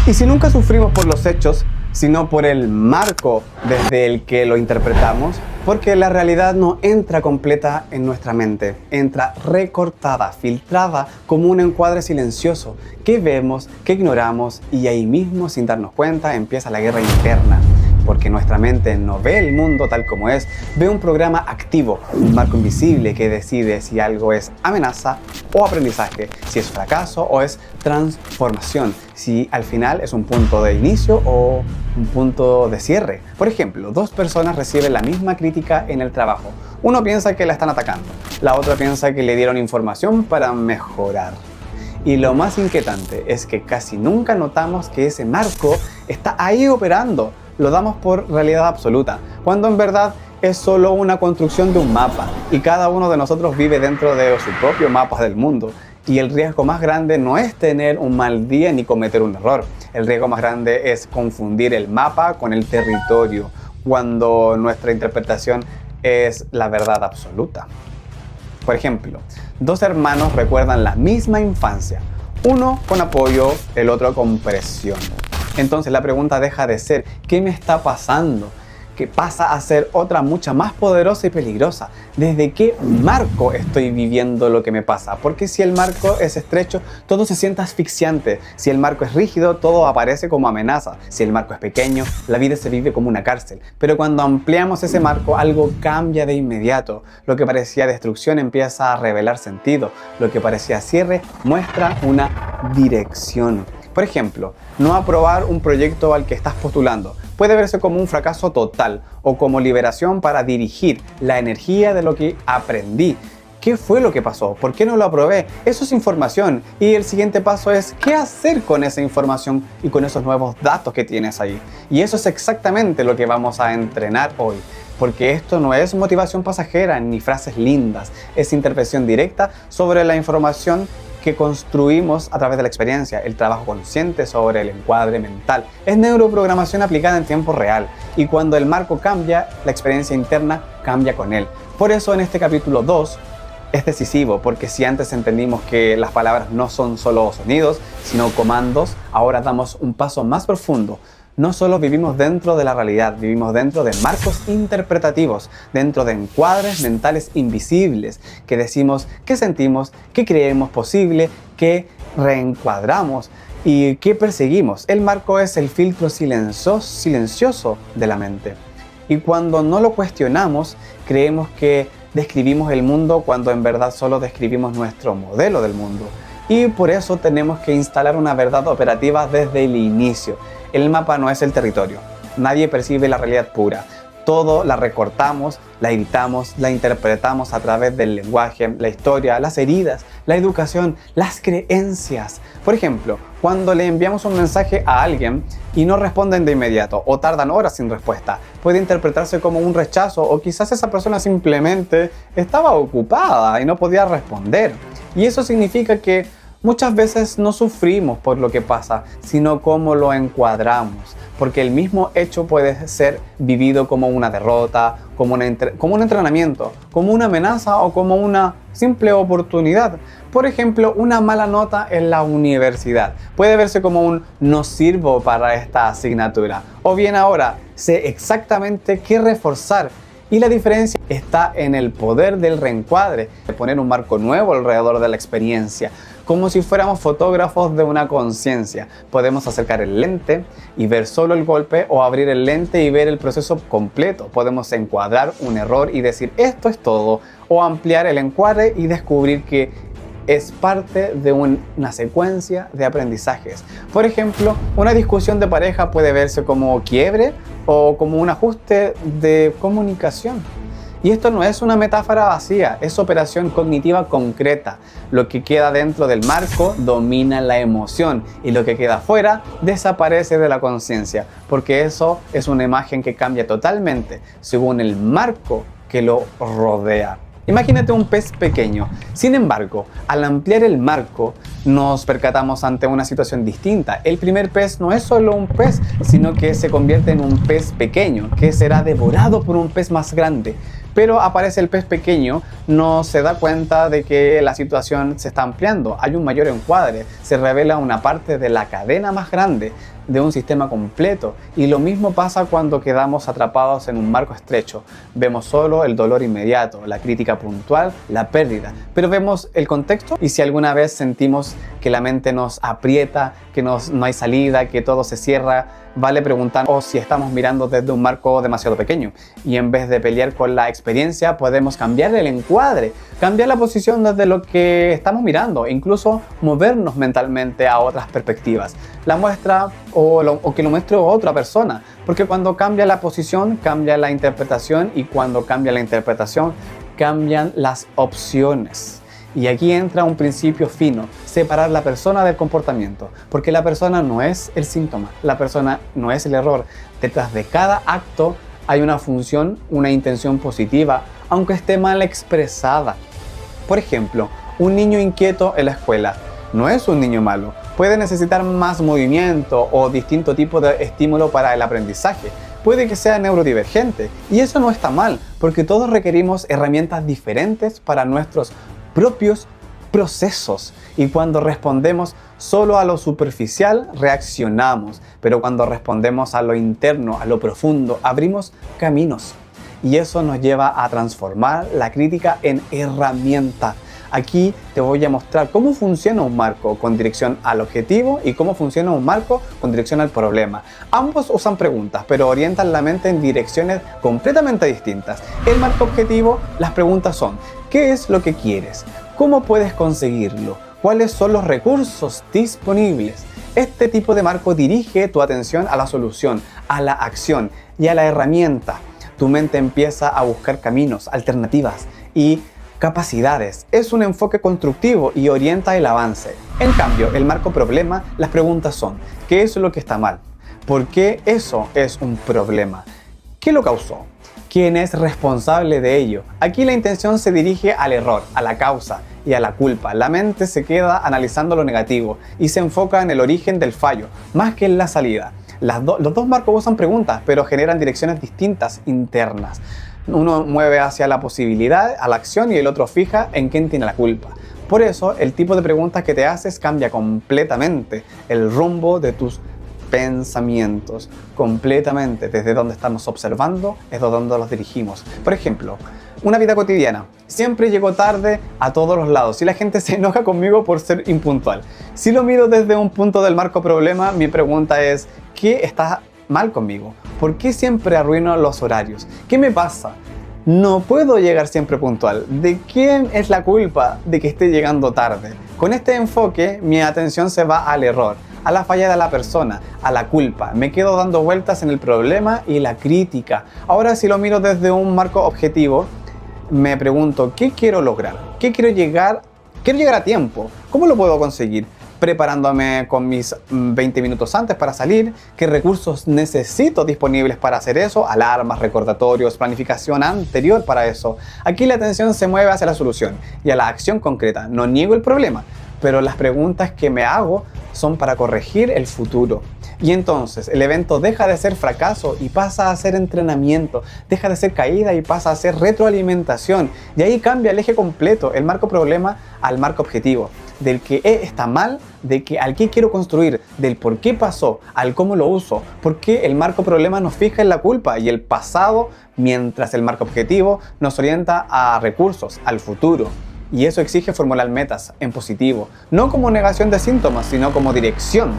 Y si nunca sufrimos por los hechos, sino por el marco desde el que lo interpretamos, porque la realidad no entra completa en nuestra mente, entra recortada, filtrada como un encuadre silencioso que vemos, que ignoramos y ahí mismo, sin darnos cuenta, empieza la guerra interna. Porque nuestra mente no ve el mundo tal como es, ve un programa activo, un marco invisible que decide si algo es amenaza o aprendizaje, si es fracaso o es transformación, si al final es un punto de inicio o un punto de cierre. Por ejemplo, dos personas reciben la misma crítica en el trabajo. Uno piensa que la están atacando, la otra piensa que le dieron información para mejorar. Y lo más inquietante es que casi nunca notamos que ese marco está ahí operando. Lo damos por realidad absoluta, cuando en verdad es solo una construcción de un mapa y cada uno de nosotros vive dentro de su propio mapa del mundo. Y el riesgo más grande no es tener un mal día ni cometer un error. El riesgo más grande es confundir el mapa con el territorio, cuando nuestra interpretación es la verdad absoluta. Por ejemplo, dos hermanos recuerdan la misma infancia, uno con apoyo, el otro con presión. Entonces la pregunta deja de ser ¿qué me está pasando?, que pasa a ser otra mucha más poderosa y peligrosa. ¿Desde qué marco estoy viviendo lo que me pasa? Porque si el marco es estrecho, todo se siente asfixiante. Si el marco es rígido, todo aparece como amenaza. Si el marco es pequeño, la vida se vive como una cárcel. Pero cuando ampliamos ese marco, algo cambia de inmediato. Lo que parecía destrucción empieza a revelar sentido. Lo que parecía cierre muestra una dirección. Por ejemplo, no aprobar un proyecto al que estás postulando puede verse como un fracaso total o como liberación para dirigir la energía de lo que aprendí. ¿Qué fue lo que pasó? ¿Por qué no lo aprobé? Eso es información y el siguiente paso es ¿qué hacer con esa información y con esos nuevos datos que tienes ahí? Y eso es exactamente lo que vamos a entrenar hoy. Porque esto no es motivación pasajera ni frases lindas, es intervención directa sobre la información que construimos a través de la experiencia, el trabajo consciente sobre el encuadre mental. Es neuroprogramación aplicada en tiempo real y cuando el marco cambia, la experiencia interna cambia con él. Por eso en este capítulo 2 es decisivo, porque si antes entendimos que las palabras no son solo sonidos, sino comandos, ahora damos un paso más profundo. No solo vivimos dentro de la realidad, vivimos dentro de marcos interpretativos, dentro de encuadres mentales invisibles, que decimos, que sentimos, que creemos posible, que reencuadramos y que perseguimos. El marco es el filtro silencioso de la mente. Y cuando no lo cuestionamos, creemos que describimos el mundo cuando en verdad solo describimos nuestro modelo del mundo. Y por eso tenemos que instalar una verdad operativa desde el inicio. El mapa no es el territorio. Nadie percibe la realidad pura. Todo la recortamos, la editamos, la interpretamos a través del lenguaje, la historia, las heridas, la educación, las creencias. Por ejemplo, cuando le enviamos un mensaje a alguien y no responden de inmediato o tardan horas sin respuesta, puede interpretarse como un rechazo o quizás esa persona simplemente estaba ocupada y no podía responder. Y eso significa que muchas veces no sufrimos por lo que pasa, sino cómo lo encuadramos. Porque el mismo hecho puede ser vivido como una derrota, como un entrenamiento, como una amenaza o como una simple oportunidad. Por ejemplo, una mala nota en la universidad puede verse como un no sirvo para esta asignatura. O bien ahora sé exactamente qué reforzar. Y la diferencia está en el poder del reencuadre, de poner un marco nuevo alrededor de la experiencia, como si fuéramos fotógrafos de una conciencia. Podemos acercar el lente y ver solo el golpe o abrir el lente y ver el proceso completo. Podemos encuadrar un error y decir esto es todo, o ampliar el encuadre y descubrir que es parte de una secuencia de aprendizajes. Por ejemplo, una discusión de pareja puede verse como quiebre o como un ajuste de comunicación. Y esto no es una metáfora vacía, es operación cognitiva concreta. Lo que queda dentro del marco domina la emoción y lo que queda fuera desaparece de la conciencia, porque eso es una imagen que cambia totalmente según el marco que lo rodea. Imagínate un pez pequeño. Sin embargo, al ampliar el marco, nos percatamos ante una situación distinta. El primer pez no es solo un pez, sino que se convierte en un pez pequeño, que será devorado por un pez más grande. pero aparece el pez pequeño, no se da cuenta de que la situación se está ampliando, hay un mayor encuadre, se revela una parte de la cadena más grande, de un sistema completo, y lo mismo pasa cuando quedamos atrapados en un marco estrecho. Vemos solo el dolor inmediato, la crítica puntual, la pérdida, pero vemos el contexto, y si alguna vez sentimos que la mente nos aprieta, que no hay salida, que todo se cierra, vale preguntar o si estamos mirando desde un marco demasiado pequeño, y en vez de pelear con la experiencia podemos cambiar el encuadre, cambiar la posición desde lo que estamos mirando, incluso movernos mentalmente a otras perspectivas. La muestra o que lo muestre otra persona, porque cuando cambia la posición cambia la interpretación, y cuando cambia la interpretación cambian las opciones. Y aquí entra un principio fino: separar la persona del comportamiento, porque la persona no es el síntoma, la persona no es el error. Detrás de cada acto hay una función, una intención positiva, aunque esté mal expresada. Por ejemplo, un niño inquieto en la escuela no es un niño malo, puede necesitar más movimiento o distinto tipo de estímulo para el aprendizaje. Puede que sea neurodivergente, y eso no está mal, porque todos requerimos herramientas diferentes para nuestros propios procesos, y cuando respondemos solo a lo superficial reaccionamos, pero cuando respondemos a lo interno, a lo profundo, abrimos caminos, y eso nos lleva a transformar la crítica en herramienta. Aquí te voy a mostrar cómo funciona un marco con dirección al objetivo y cómo funciona un marco con dirección al problema. Ambos usan preguntas, pero orientan la mente en direcciones completamente distintas. El marco objetivo, las preguntas son: ¿qué es lo que quieres? ¿Cómo puedes conseguirlo? ¿Cuáles son los recursos disponibles? Este tipo de marco dirige tu atención a la solución, a la acción y a la herramienta. Tu mente empieza a buscar caminos, alternativas y capacidades. Es un enfoque constructivo y orienta el avance. En cambio, el marco problema, las preguntas son: ¿qué es lo que está mal? ¿Por qué eso es un problema? ¿Qué lo causó? ¿Quién es responsable de ello? Aquí la intención se dirige al error, a la causa y a la culpa. La mente se queda analizando lo negativo y se enfoca en el origen del fallo, más que en la salida. Los dos marcos usan preguntas, pero generan direcciones distintas internas. Uno mueve hacia la posibilidad, a la acción, y el otro fija en quién tiene la culpa. Por eso, el tipo de preguntas que te haces cambia completamente el rumbo de tus pensamientos, completamente. Desde donde estamos observando es donde los dirigimos. Por ejemplo, una vida cotidiana. Siempre llego tarde a todos los lados y la gente se enoja conmigo por ser impuntual. Si lo miro desde un punto del marco problema, mi pregunta es: ¿qué está mal conmigo? ¿Por qué siempre arruino los horarios? ¿Qué me pasa? No puedo llegar siempre puntual. ¿De quién es la culpa de que esté llegando tarde? Con este enfoque, mi atención se va al error, a la falla de la persona, a la culpa. Me quedo dando vueltas en el problema y la crítica. Ahora, si lo miro desde un marco objetivo, me pregunto: ¿qué quiero lograr? ¿Qué quiero llegar? Quiero llegar a tiempo. ¿Cómo lo puedo conseguir? Preparándome con mis 20 minutos antes para salir. ¿Qué recursos necesito disponibles para hacer eso? Alarmas, recordatorios, planificación anterior para eso. Aquí la atención se mueve hacia la solución y a la acción concreta. No niego el problema, pero las preguntas que me hago son para corregir el futuro. Y entonces el evento deja de ser fracaso y pasa a ser entrenamiento, deja de ser caída y pasa a ser retroalimentación. Y ahí cambia el eje completo, el marco problema al marco objetivo. Del que está mal, de que al qué quiero construir, del por qué pasó, al cómo lo uso. Porque el marco problema nos fija en la culpa y el pasado, mientras el marco objetivo nos orienta a recursos, al futuro. Y eso exige formular metas en positivo, no como negación de síntomas, sino como dirección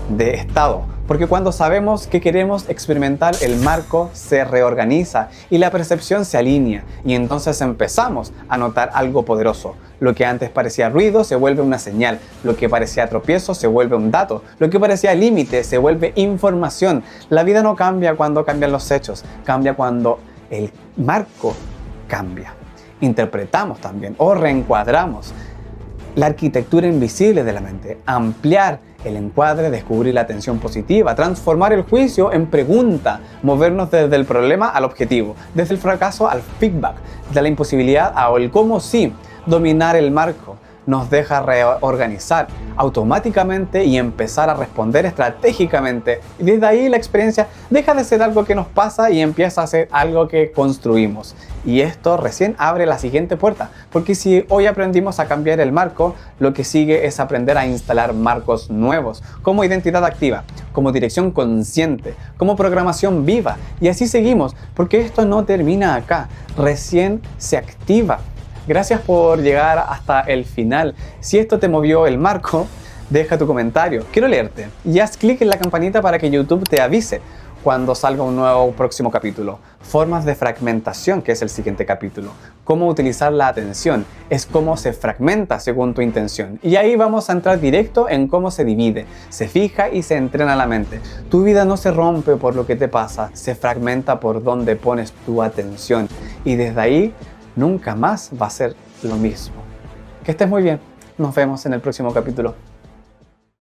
de estado. Porque cuando sabemos que queremos experimentar, el marco se reorganiza y la percepción se alinea, y entonces empezamos a notar algo poderoso. Lo que antes parecía ruido se vuelve una señal, lo que parecía tropiezo se vuelve un dato, lo que parecía límite se vuelve información. La vida no cambia cuando cambian los hechos, cambia cuando el marco cambia. Interpretamos también o reencuadramos la arquitectura invisible de la mente, ampliar el encuadre, descubrir la atención positiva, transformar el juicio en pregunta, movernos desde el problema al objetivo, desde el fracaso al feedback, de la imposibilidad al cómo sí, dominar el marco, nos deja reorganizar automáticamente y empezar a responder estratégicamente. Y desde ahí la experiencia deja de ser algo que nos pasa y empieza a ser algo que construimos. Y esto recién abre la siguiente puerta, porque si hoy aprendimos a cambiar el marco, lo que sigue es aprender a instalar marcos nuevos, como identidad activa, como dirección consciente, como programación viva. Y así seguimos, porque esto no termina acá, recién se activa. Gracias por llegar hasta el final. Si esto te movió el marco, deja tu comentario. Quiero leerte. Y haz clic en la campanita para que YouTube te avise cuando salga un nuevo próximo capítulo. Formas de fragmentación, que es el siguiente capítulo. Cómo utilizar la atención. Es cómo se fragmenta según tu intención. Y ahí vamos a entrar directo en cómo se divide, se fija y se entrena la mente. Tu vida no se rompe por lo que te pasa, se fragmenta por donde pones tu atención. Y desde ahí nunca más va a ser lo mismo. Que estés muy bien. Nos vemos en el próximo capítulo.